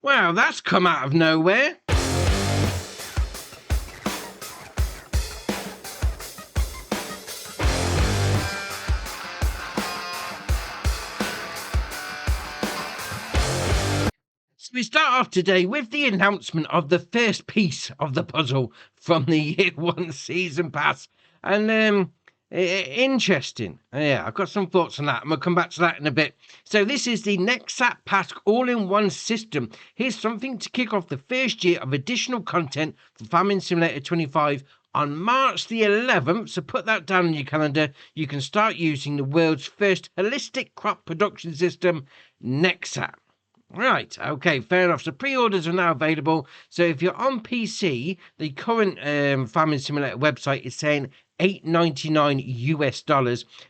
Wow, that's come out of nowhere. So we start off today with the announcement of the first piece of the puzzle from the Year 1 Season Pass. And interesting. Yeah, I've got some thoughts on that, and we'll come back to that in a bit. So this is the Nexat Pack all-in-one system. Here's something to kick off the first year of additional content for Farming Simulator 25 on March the 11th. So put that down on your calendar. You can start using the world's first holistic crop production system, Nexat. Right, okay, fair enough. So pre-orders are now available. So if you're on PC, the current Farming Simulator website is saying $8.99 US.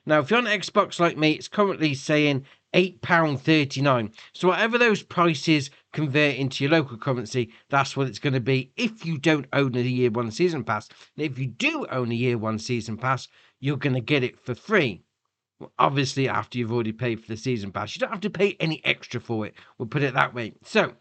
Now, if you're on Xbox like me, it's currently saying £8.39. So whatever those prices convert into your local currency, that's what it's going to be if you don't own a Year 1 Season Pass. And if you do own a Year 1 Season Pass, you're going to get it for free. Obviously, after you've already paid for the season pass, you don't have to pay any extra for it. We'll put it that way. So,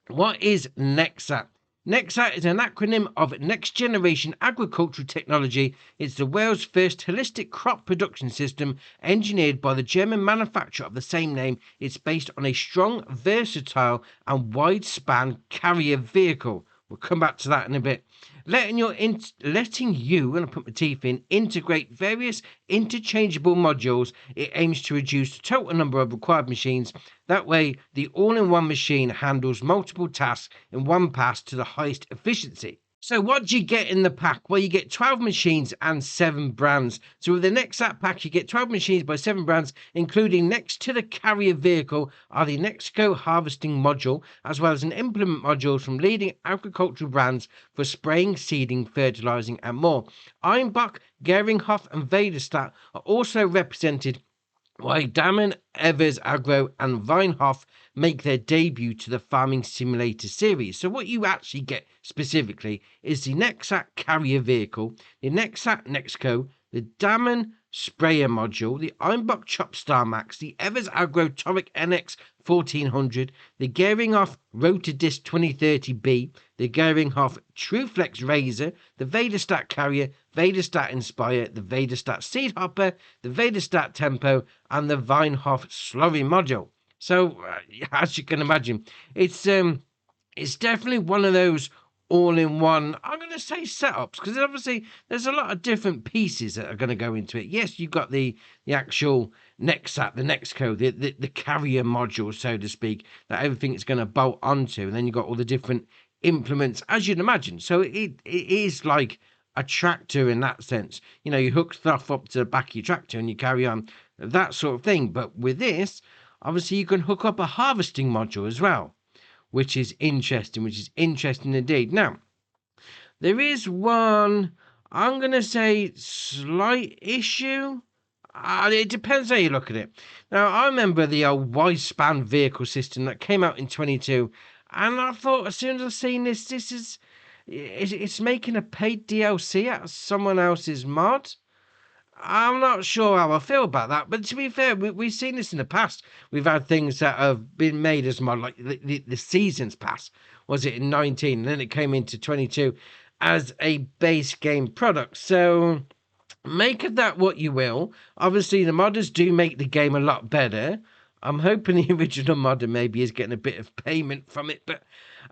what is Nexat? Nexat is an acronym of Next Generation Agricultural Technology. It's the world's first holistic crop production system engineered by the German manufacturer of the same name. It's based on a strong, versatile, and wide-span carrier vehicle. We'll come back to that in a bit. Letting you, and I put my teeth in, integrate various interchangeable modules. It aims to reduce the total number of required machines. That way, the all-in-one machine handles multiple tasks in one pass to the highest efficiency. So what do you get in the pack? Well, you get 12 machines and 7 brands. So with the Nexat pack, you get 12 machines by 7 brands, including next to the carrier vehicle are the Nexco harvesting module, as well as an implement module from leading agricultural brands for spraying, seeding, fertilizing, and more. Einbach, Geringhoff, and Vaderstadt are also represented, while Damen, Evers Agro, and Weinhoff make their debut to the Farming Simulator series. So what you actually get specifically is the Nexat carrier vehicle, the Nexat Nexco, the Damen sprayer module, the Einbach Chop Star Max, the Evers Agro Toric NX 1400, the Geringhoff Rotodisc 2030B, the Geringhoff TrueFlex Razor, the Vaderstadt Carrier, Vaderstadt Inspire, the Vaderstadt Seed Hopper, the Vaderstadt Tempo, and the Weinhoff Slurry module. So, as you can imagine, it's definitely one of those all-in-one, I'm going to say setups, because obviously there's a lot of different pieces that are going to go into it. Yes, you've got the actual Nexat, the Nexco, the carrier module, so to speak, that everything's going to bolt onto, and then you've got all the different implements, as you'd imagine. So it is like a tractor in that sense. You know, you hook stuff up to the back of your tractor and you carry on, that sort of thing. But with this, obviously you can hook up a harvesting module as well, which is interesting indeed. Now, there is one, I'm going to say, slight issue. It depends how you look at it. Now, I remember the old wide-span vehicle system that came out in 22, and I thought as soon as I seen this is, it's making a paid DLC out of someone else's mod. I'm not sure how I feel about that, but to be fair, we've seen this in the past. We've had things that have been made as mod, like the Seasons Pass, was it in 19, and then it came into 22 as a base game product. So make of that what you will. Obviously, the modders do make the game a lot better. I'm hoping the original modder maybe is getting a bit of payment from it, but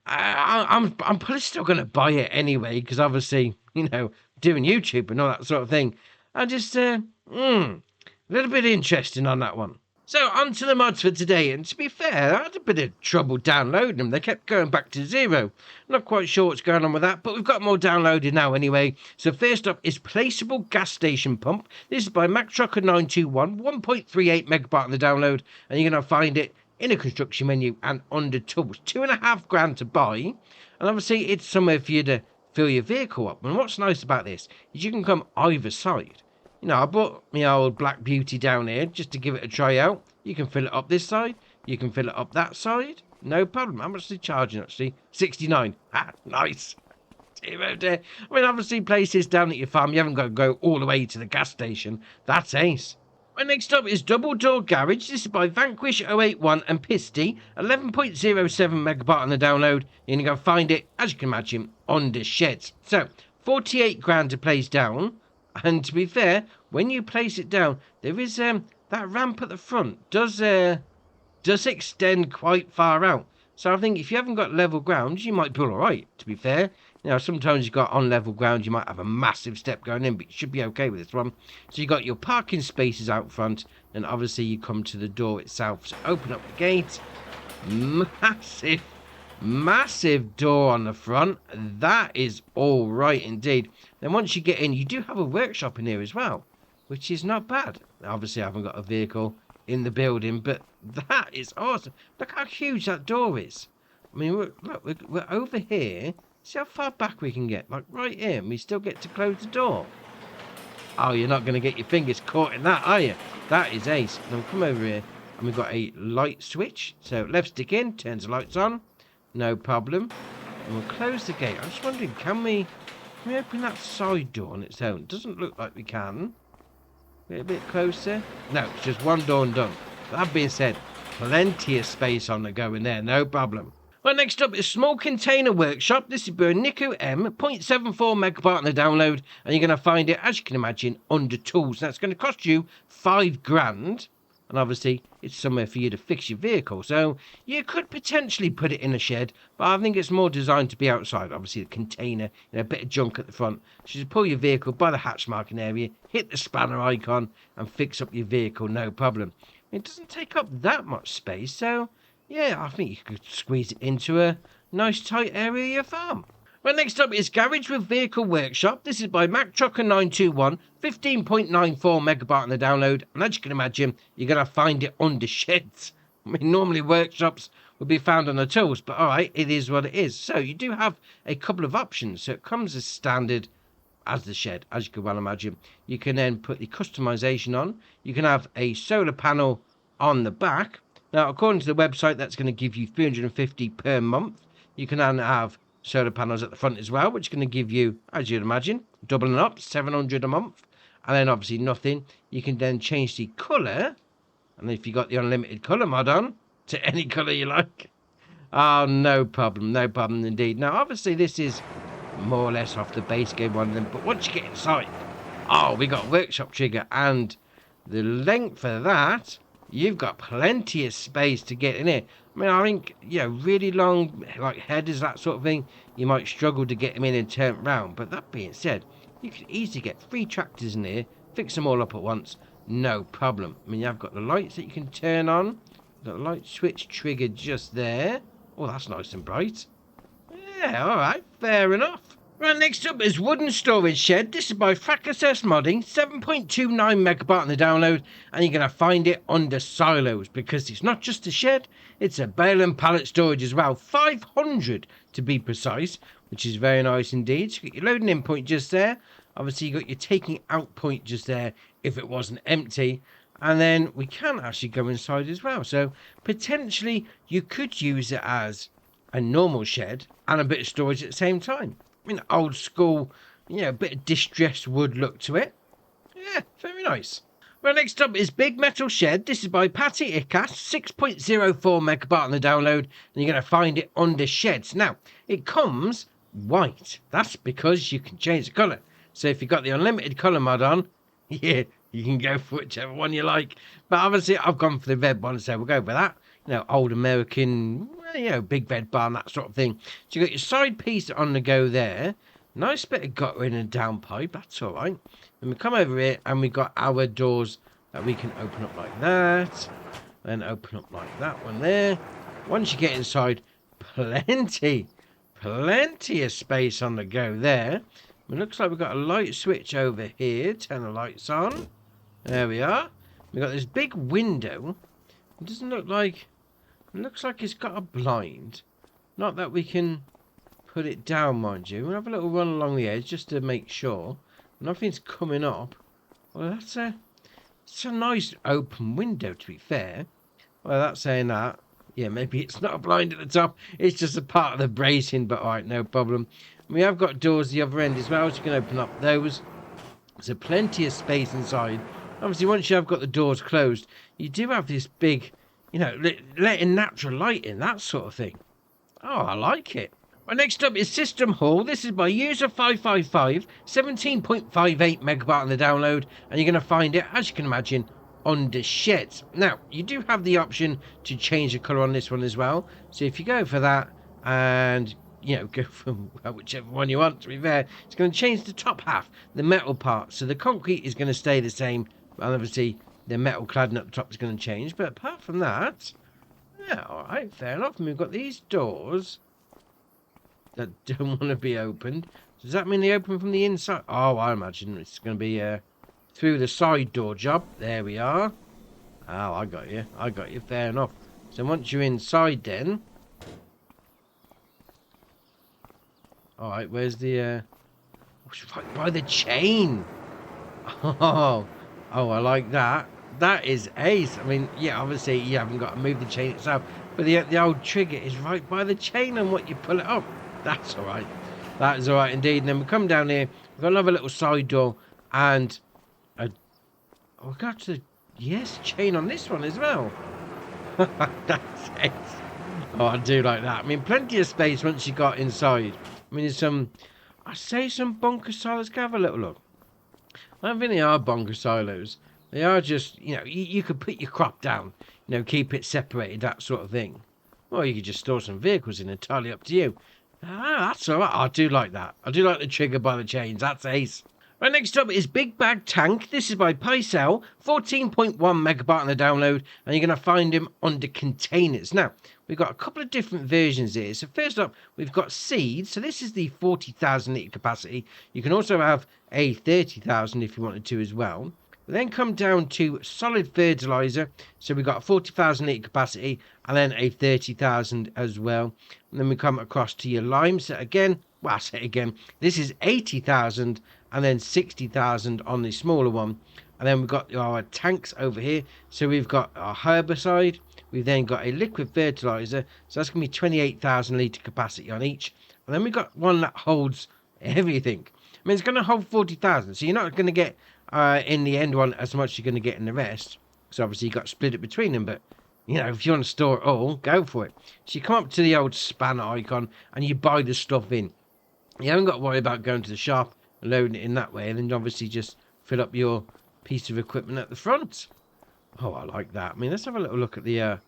I'm probably still going to buy it anyway, because obviously, you know, doing YouTube and all that sort of thing. I just, a little bit interesting on that one. So, on to the mods for today, and to be fair, I had a bit of trouble downloading them. They kept going back to 0. Not quite sure what's going on with that, but we've got more downloaded now anyway. So, first up is Placeable Gas Station Pump. This is by MacTrucker921, 1.38 megabyte on the download, and you're going to find it in a construction menu and under tools. $2,500 to buy, and obviously it's somewhere for you to fill your vehicle up. And what's nice about this is you can come either side. You know, I brought my old Black Beauty down here just to give it a try out. You can fill it up this side. You can fill it up that side. No problem. How much are they charging, actually? 69. Ah, nice. Zero there. I mean, obviously, places down at your farm, you haven't got to go all the way to the gas station. That's ace. Right, next up is Double Door Garage. This is by Vanquish 081 and Pisty. 11.07 megabyte on the download. You're going to go find it, as you can imagine, on the sheds. So, 48 grand to place down. And to be fair, when you place it down, there is that ramp at the front does extend quite far out. So I think if you haven't got level ground, you might be all right, to be fair. You know, sometimes you've got on level ground, you might have a massive step going in, but you should be okay with this one. So you've got your parking spaces out front, and obviously you come to the door itself. So open up the gate. Massive door on the front. That is all right indeed. Then once you get in, you do have a workshop in here as well, which is not bad. Obviously, I haven't got a vehicle in the building, but that is awesome. Look how huge that door is. I mean, we're over here. See how far back we can get, like right here, and we still get to close the door. Oh, you're not going to get your fingers caught in that, are you? That is ace. Now come over here, and we've got a light switch. So left stick in, turns the lights on, no problem. And we'll close the gate. I'm just wondering, can we open that side door on its own? Doesn't look like we can. Get a bit closer. No, it's just one door and done. That being said, plenty of space on the go in there, no problem. Well, next up is Small Container Workshop. This is by Niku M, 0.74 megabyte on the download, and you're going to find it, as you can imagine, under tools. That's going to cost you 5 grand, and obviously it's somewhere for you to fix your vehicle. So you could potentially put it in a shed, but I think it's more designed to be outside. Obviously the container, a bit of junk at the front. So just pull your vehicle by the hatch marking area, hit the spanner icon, and fix up your vehicle, no problem. It doesn't take up that much space, so yeah, I think you could squeeze it into a nice tight area of your farm. Well, next up is Garage with Vehicle Workshop. This is by MacTrucker921, 15.94 megabyte on the download. And as you can imagine, you're going to find it under sheds. I mean, normally workshops would be found on the tools, but all right, it is what it is. So you do have a couple of options. So it comes as standard as the shed, as you can well imagine. You can then put the customization on. You can have a solar panel on the back. Now, according to the website, that's going to give you 350 per month. You can then have solar panels at the front as well, which is going to give you, as you'd imagine, doubling up, 700 a month. And then obviously nothing. You can then change the colour. And if you got the unlimited colour mod on, to any colour you like. Oh, no problem indeed. Now, obviously this is more or less off the base game one of them. But once you get inside, oh, we got workshop trigger. And the length of that, you've got plenty of space to get in here. I mean, I think, really long, like headers, that sort of thing, you might struggle to get them in and turn round. But that being said, you could easily get 3 tractors in here, fix them all up at once, no problem. I mean, you've got the lights that you can turn on, the light switch trigger just there. Oh, that's nice and bright. Yeah, all right, fair enough. Right, next up is Wooden Storage Shed. This is by Fracasses Modding, 7.29 megabyte on the download, and you're going to find it under silos, because it's not just a shed, it's a bale and pallet storage as well, 500 to be precise, which is very nice indeed. So you got your loading in point just there, obviously you got your taking out point just there if it wasn't empty, and then we can actually go inside as well. So potentially you could use it as a normal shed and a bit of storage at the same time. I mean, old school, a bit of distressed wood look to it. Yeah, very nice. Well, next up is Big Metal Shed. This is by Patty Icas, 6.04 megabyte on the download, and you're going to find it under sheds. Now, it comes white. That's because you can change the colour. So if you've got the unlimited colour mod on, yeah, you can go for whichever one you like. But obviously, I've gone for the red one, so we'll go with that. Old American, big red barn, that sort of thing. So you got your side piece on the go there. Nice bit of gutter in and downpipe, that's all right. Then we come over here and we got our doors that we can open up like that. Then open up like that one there. Once you get inside, plenty of space on the go there. It looks like we've got a light switch over here. Turn the lights on. There we are. We've got this big window. It doesn't look like... It looks like it's got a blind. Not that we can put it down, mind you. We'll have a little run along the edge just to make sure. Nothing's coming up. Well, it's a nice open window, to be fair. Well, that's saying that. Yeah, maybe it's not a blind at the top. It's just a part of the bracing, but alright, no problem. We have got doors the other end as well, so you can open up those. There's plenty of space inside Obviously, once you have got the doors closed, you do have this big, you know, letting natural light in, that sort of thing. Oh, I like it. Right, next up is System Hall. This is by user 555, 17.58 megabyte on the download, and you're going to find it, as you can imagine, on the sheds. Now, you do have the option to change the colour on this one as well. So if you go for that and, you know, go for whichever one you want, to be fair, it's going to change the top half, the metal part. So the concrete is going to stay the same, and obviously the metal cladding at the top is going to change. But apart from that, yeah, alright, fair enough. And we've got these doors that don't want to be opened. Does that mean they open from the inside? Oh, I imagine it's going to be through the side door job. There we are. Oh, I got you. I got you. Fair enough. So once you're inside then... Alright, where's the... Oh, it's right by the chain. Oh, I like that. That is ace. I mean, yeah, obviously you haven't got to move the chain itself. But the old trigger is right by the chain and what you pull it up. That's alright. That is alright indeed. And then we come down here. We've got another little side door. And we got the chain on this one as well. That's it. Oh, I do like that. I mean, plenty of space once you got inside. I mean, there's some, I say some bunker silos. Go have a little look. I don't think they are bunker silos. They are just, you know, you could put your crop down, you know, keep it separated, that sort of thing. Or you could just store some vehicles in, entirely up to you. Ah, that's alright. I do like that. I do like the trigger by the chains. That's ace. Right, next up is BigBag Tank. This is by Placeable, 14.1 megabyte on the download, and you're going to find him under containers. Now, we've got a couple of different versions here. So first up, we've got seeds. So this is the 40,000 litre capacity. You can also have a 30,000 if you wanted to as well. We then come down to solid fertilizer. So we've got a 40,000 litre capacity and then a 30,000 as well. And then we come across to your lime. So again, well, I'll say it again, this is 80,000 and then 60,000 on the smaller one. And then we've got our tanks over here. So we've got our herbicide. We've then got a liquid fertilizer. So that's going to be 28,000 litre capacity on each. And then we've got one that holds everything. I mean, it's going to hold 40,000. So you're not going to get, in the end one, as much as you're going to get in the rest. So obviously you've got to split it between them. But, you know, if you want to store it all, go for it. So you come up to the old spanner icon and you buy the stuff in. You haven't got to worry about going to the shop and loading it in that way. And then obviously just fill up your piece of equipment at the front. Oh, I like that. I mean, let's have a little look at the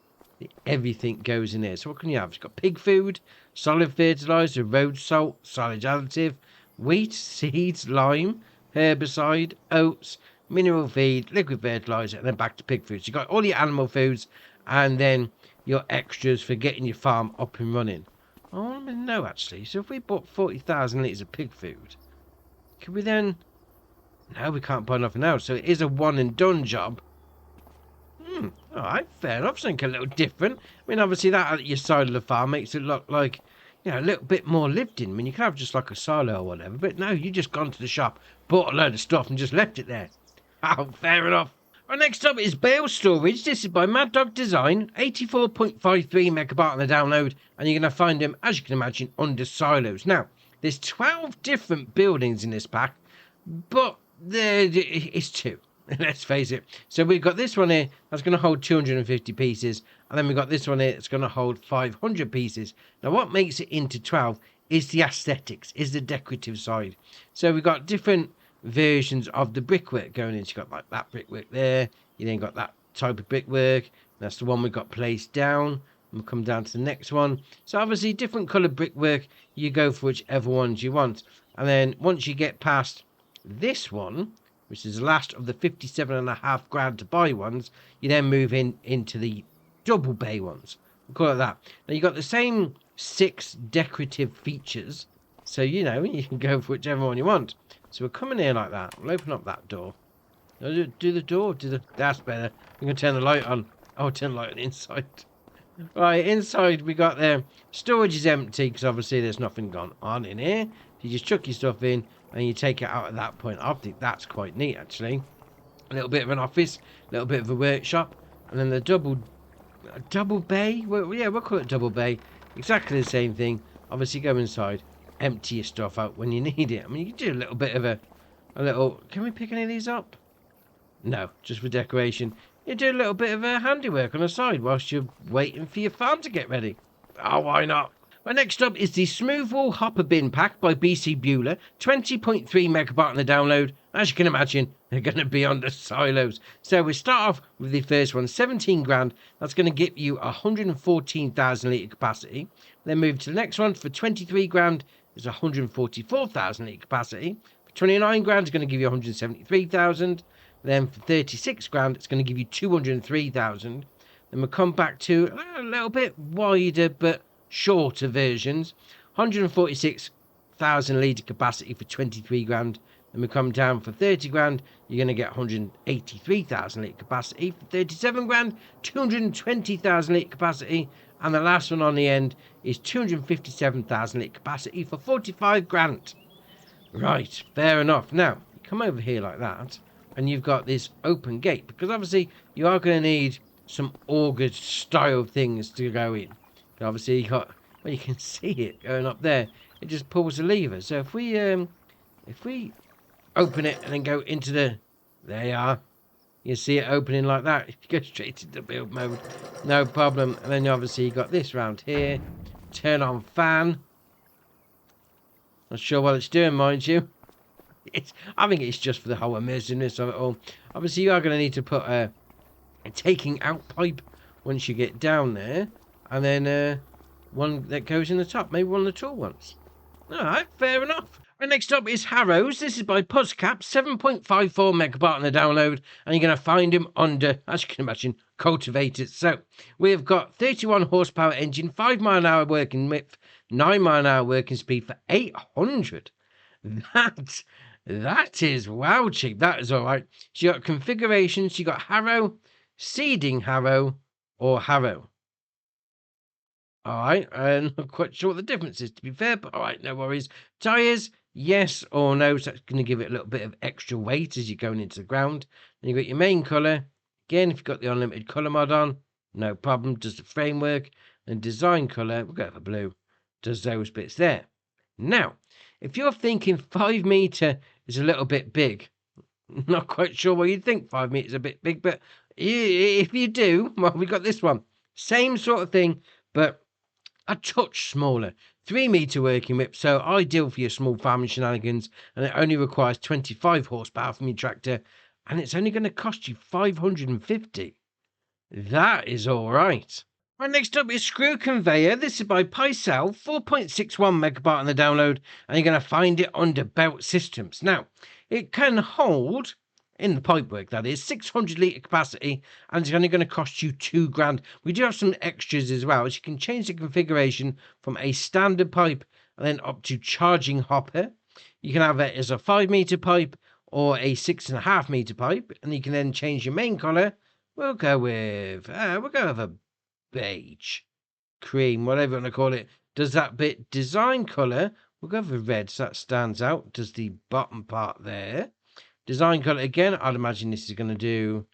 everything goes in there. So what can you have? It's got pig food, solid fertilizer, road salt, silage additive, wheat, seeds, lime, herbicide, oats, mineral feed, liquid fertilizer, and then back to pig food. So you've got all your animal foods and then your extras for getting your farm up and running. I want to know, actually. So if we bought 40,000 litres of pig food, can we then... No, we can't buy nothing else. So it is a one and done job. Alright, fair enough. Something a little different. I mean, obviously that at your side of the farm makes it look like, you know, a little bit more lived in. I mean, you could have just like a silo or whatever. But no, you just gone to the shop, bought a load of stuff and just left it there. Oh, fair enough. Right, next up is Bale Storage. This is by Mad Dog Design, 84.53 megabyte on the download, and you're going to find them, as you can imagine, under silos. Now, there's 12 different buildings in this pack, but it's two. Let's face it. So we've got this one here that's going to hold 250 pieces, and then we've got this one here that's going to hold 500 pieces. Now, what makes it into 12 is the aesthetics, is the decorative side. So we've got different versions of the brickwork going in. So you've got like that brickwork there, you then got that type of brickwork, that's the one we've got placed down. We'll come down to the next one. So obviously different coloured brickwork, you go for whichever ones you want. And then once you get past this one, which is the last of the 57.5 grand to buy ones, you then move into the double bay ones. We'll call it that. Now you've got the same 6 decorative features, so you know you can go for whichever one you want. So we'll come in here like that. We'll open up that door. Do the door. That's better. We're going to turn the light on. Oh, turn the light on inside. Right, inside we got there. Storage is empty because obviously there's nothing gone on in here. You just chuck your stuff in and you take it out at that point. I think that's quite neat, actually. A little bit of an office, a little bit of a workshop, and then the double bay. Well, yeah, we'll call it double bay. Exactly the same thing. Obviously, go inside, empty your stuff out when you need it. I mean, you can do a little bit of a little. Can we pick any of these up? No, just for decoration. You do a little bit of handiwork on the side whilst you're waiting for your farm to get ready. Oh, why not? Well, next up is the Smoothwall Hopper Bin Pack by BC Bueller. 20.3 megabyte on the download. As you can imagine, they're going to be on the silos. So we start off with the first one, 17 grand. That's going to give you 114,000 litre capacity. Then move to the next one for 23 grand. It's 144,000 litre capacity. For 29 grand, it's going to give you 173,000. Then for 36 grand, it's going to give you 203,000. Then we'll come back to a little bit wider but shorter versions. 146,000 litre capacity for 23 grand. Then we come down for 30 grand, you're going to get 183,000 litre capacity. For 37 grand, 220,000 litre capacity. And the last one on the end is 257,000 litre capacity for 45 grand. Right, fair enough. Now, you come over here like that, and you've got this open gate, because obviously you are going to need some auger style things to go in. Obviously you got, well, you can see it going up there. It just pulls the lever. So if we open it and then go into there you are. You see it opening like that. If you go straight into build mode, no problem. And then obviously you got this round here. Turn on fan. Not sure what it's doing, mind you. I think it's just for the whole immersiveness of it all. Obviously you are going to need to put a taking out pipe once you get down there. And then one that goes in the top. Maybe one of the tall ones. Alright, fair enough. And next up is Harrows. This is by Puzzcap. 7.54 megabyte on the download. And you're going to find him under, as you can imagine, cultivators. So, we've got 31 horsepower engine, 5 mile an hour working width, 9 mile an hour working speed for 800. That is wow cheap. That is alright. So you got configurations. You got Harrow, seeding Harrow, or Harrow. Alright, I'm not quite sure what the difference is, to be fair, but alright, no worries. Tyres, yes or no, so that's going to give it a little bit of extra weight as you're going into the ground. Then you've got your main colour. Again, if you've got the unlimited colour mod on, no problem, does the framework. And design colour, we'll go for blue, does those bits there. Now, if you're thinking 5 metre is a little bit big, not quite sure what you'd think 5 metres is a bit big, but if you do, well, we've got this one. Same sort of thing, but a touch smaller. 3 metre working whip, so ideal for your small farming shenanigans, and it only requires 25 horsepower from your tractor, and it's only going to cost you 550. That is alright. Right, next up is Screw Conveyor. This is by Picel, 4.61 megabyte on the download, and you're going to find it under belt systems. Now, it can hold, in the pipework that is, 600 litre capacity, and it's only going to cost you 2 grand. We do have some extras as well, as you can change the configuration from a standard pipe and then up to charging hopper. You can have it as a 5 metre pipe or a 6.5 metre pipe, and you can then change your main colour. We'll go with a beige, cream, whatever you want to call it. Does that bit. Design colour, we'll go for red, so that stands out. Does the bottom part there. Design colour, again, I'd imagine this is going to do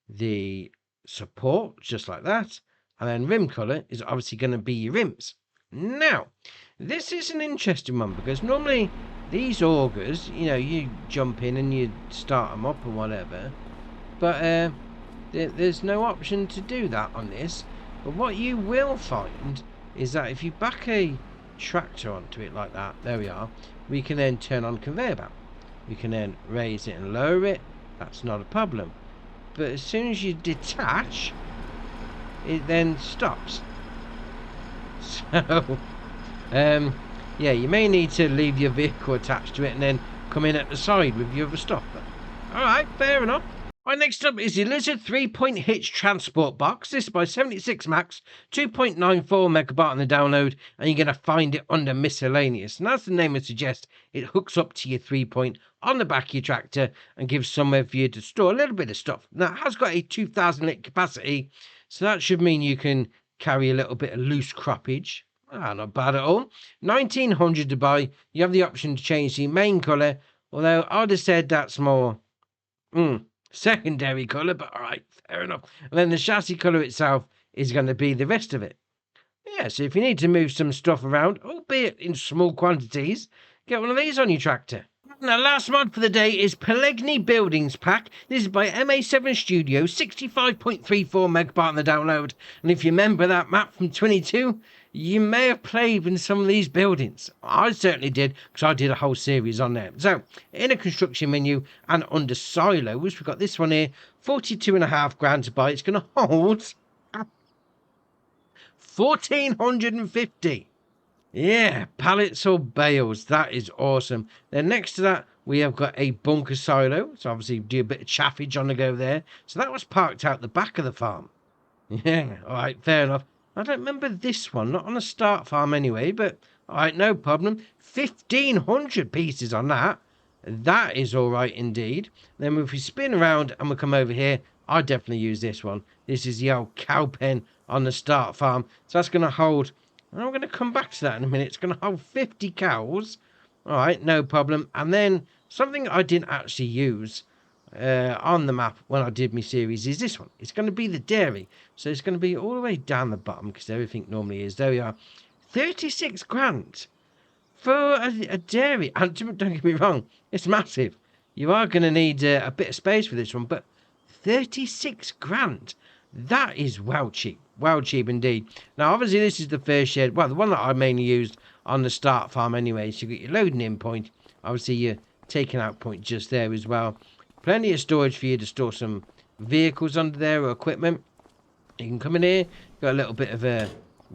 the support, just like that. And then rim colour is obviously going to be your rims. Now, this is an interesting one, because normally these augers, you know, you jump in and you start them up or whatever. But there's no option to do that on this. But what you will find is that if you back a tractor onto it like that, there we are, we can then turn on conveyor belt. We can then raise it and lower it. That's not a problem. But as soon as you detach, it then stops. So, yeah, you may need to leave your vehicle attached to it and then come in at the side with your other stuff. Alright, fair enough. Right, next up is the Lizard 3-point hitch Transportbox. This is by 76 Max, 2.94 megabyte on the download, and you're going to find it under miscellaneous. And as the name would suggest, it hooks up to your 3-point on the back of your tractor and gives somewhere for you to store a little bit of stuff. Now, it has got a 2,000 litre capacity, so that should mean you can carry a little bit of loose croppage. Not bad at all. 1,900 to buy. You have the option to change the main colour, although I'd have said that's more secondary colour, but alright, fair enough. And then the chassis colour itself is going to be the rest of it. Yeah, so if you need to move some stuff around, albeit in small quantities, get one of these on your tractor. Now, last mod for the day is Pallegney Buildings Pack. This is by MA7 Studio, 65.34 megabyte on the download. And if you remember that map from 22, you may have played in some of these buildings. I certainly did, because I did a whole series on there. So, in a construction menu and under silos, we've got this one here, 42.5 grand to buy. It's going to hold 1,450. Yeah, pallets or bales. That is awesome. Then next to that, we have got a bunker silo. So obviously do a bit of chaffage on the go there. So that was parked out the back of the farm. Yeah, all right, fair enough. I don't remember this one, not on a start farm anyway, but all right, no problem. 1,500 pieces on that. That is all right indeed. Then if we spin around and we come over here, I definitely use this one. This is the old cow pen on the start farm. So that's going to hold... I'm going to come back to that in a minute. It's going to hold 50 cows. All right, no problem. And then something I didn't actually use on the map when I did my series is this one. It's going to be the dairy. So it's going to be all the way down the bottom because everything normally is. There we are. 36 grand for a dairy. And don't get me wrong, it's massive. You are going to need a bit of space for this one, but 36 grand. That is well cheap. Well cheap indeed. Now, obviously, this is the first shed. Well, the one that I mainly used on the start farm anyway. So you got your loading in point. Obviously, your taking out point just there as well. Plenty of storage for you to store some vehicles under there or equipment. You can come in here. Got a little bit of a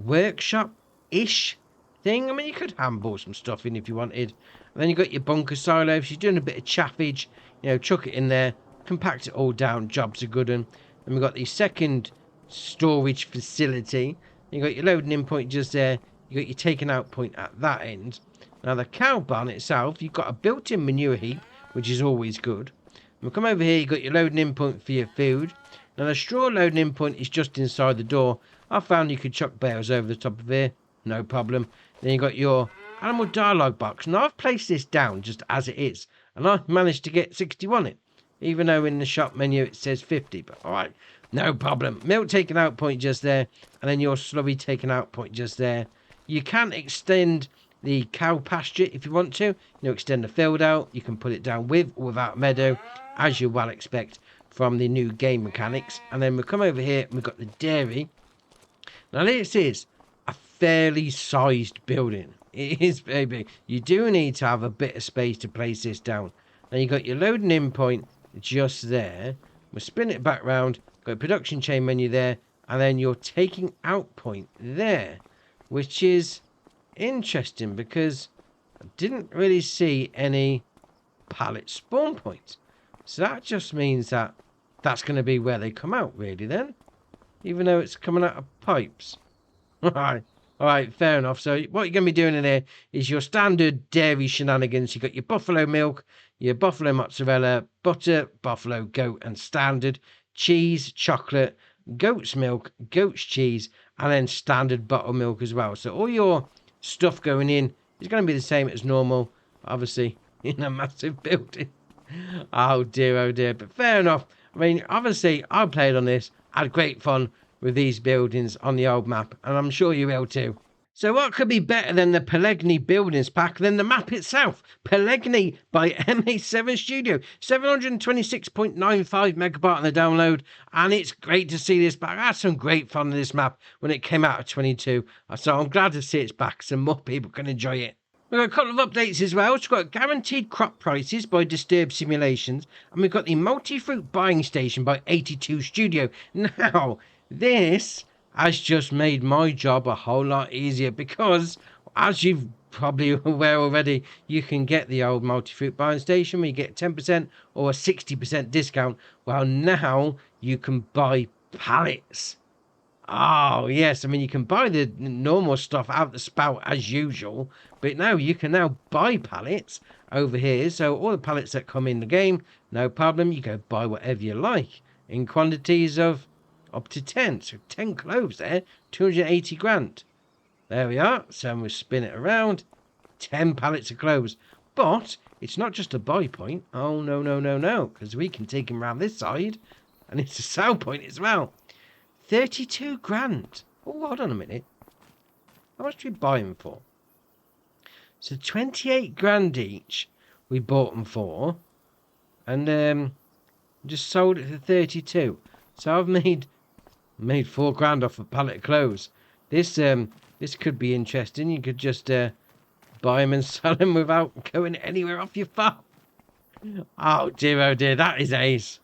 workshop-ish thing. I mean, you could handball some stuff in if you wanted. And then you got your bunker silo. If you're doing a bit of chaffage, you know, chuck it in there. Compact it all down. Job's a good one. And we've got the second storage facility. You got your loading in point just there. You got your taking out point at that end. Now the cow barn itself, you've got a built-in manure heap, which is always good. And we come over here, you got your loading in point for your food. Now the straw loading in point is just inside the door. I found you could chuck bales over the top of here, no problem. Then you got your animal dialogue box. Now I've placed this down just as it is, and I've managed to get 61 it. Even though in the shop menu it says 50, but all right, no problem. Milk taken out point just there, and then your slurry taken out point just there. You can extend the cow pasture if you want to. You know, extend the field out. You can put it down with or without meadow, as you well expect from the new game mechanics. And then we come over here and we've got the dairy. Now this is a fairly sized building. It is very big. You do need to have a bit of space to place this down. Now you got your loading in point just there. We'll spin it back round, got a production chain menu there, and then your taking out point there, which is interesting because I didn't really see any pallet spawn points. So that just means that that's going to be where they come out really then, even though it's coming out of pipes. All right, fair enough. So what you're going to be doing in there is your standard dairy shenanigans. You got your buffalo milk, your buffalo mozzarella, butter, buffalo, goat, and standard, cheese, chocolate, goat's milk, goat's cheese, and then standard buttermilk as well. So all your stuff going in is going to be the same as normal, obviously, in a massive building. Oh dear. But fair enough. I mean, obviously, I played on this, had great fun with these buildings on the old map, and I'm sure you will too. So what could be better than the Pallegney Buildings Pack than the map itself? Pallegney by MA7 Studio, 726.95 megabyte on the download, and it's great to see this back. I had some great fun with this map when it came out of 22, so I'm glad to see it's back so more people can enjoy it. We've got a couple of updates as well. We've got guaranteed crop prices by Disturbed Simulations, and we've got the multi-fruit buying station by 82 Studio. Now, this has just made my job a whole lot easier because, as you've probably aware already, you can get the old multi-fruit buying station where you get 10% or a 60% discount. Well, now you can buy pallets. Oh, yes. I mean, you can buy the normal stuff out the spout as usual, but now you can now buy pallets over here. So all the pallets that come in the game, no problem. You go buy whatever you like in quantities of up to 10. So 10 cloves there, 280 grand. There we are. So we'll spin it around. 10 pallets of cloves. But it's not just a buy point. Oh, no. Because we can take them around this side. And it's a sell point as well. 32 grand. Oh, hold on a minute. How much do we buy them for? So 28 grand each. we bought them for, and just sold it for 32. So I've made £4 off a pallet of clothes. This could be interesting. You could just buy them and sell them without going anywhere off your farm. Oh dear, that is ace.